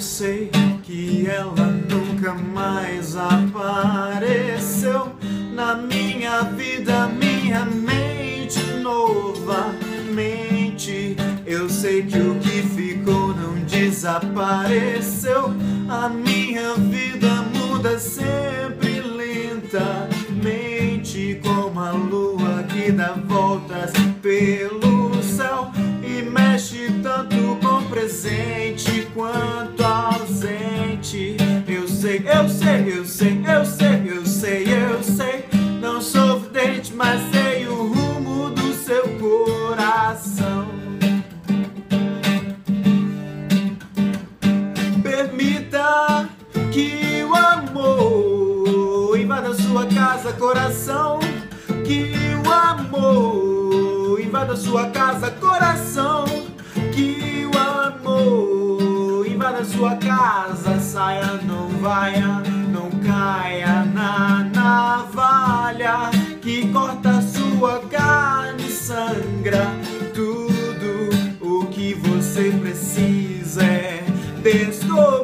sei que ela nunca mais apareceu na minha vida, minha mente novamente. Eu sei que o que ficou não desapareceu. A minha vida muda sempre lentamente, como a lua que dá voltas pelo céu e mexe tanto com o presente quanto ausente. Eu sei, eu sei, eu sei, eu sei, eu sei, eu sei. Não sou vidente, mas sei o rumo do seu coração. Permita que o amor invada sua casa, coração. Que o amor invada sua casa, coração. Que o amor invada sua casa. Saia, não vaia, não caia na navalha que corta sua carne e sangra. Tudo o que você precisa é descobrir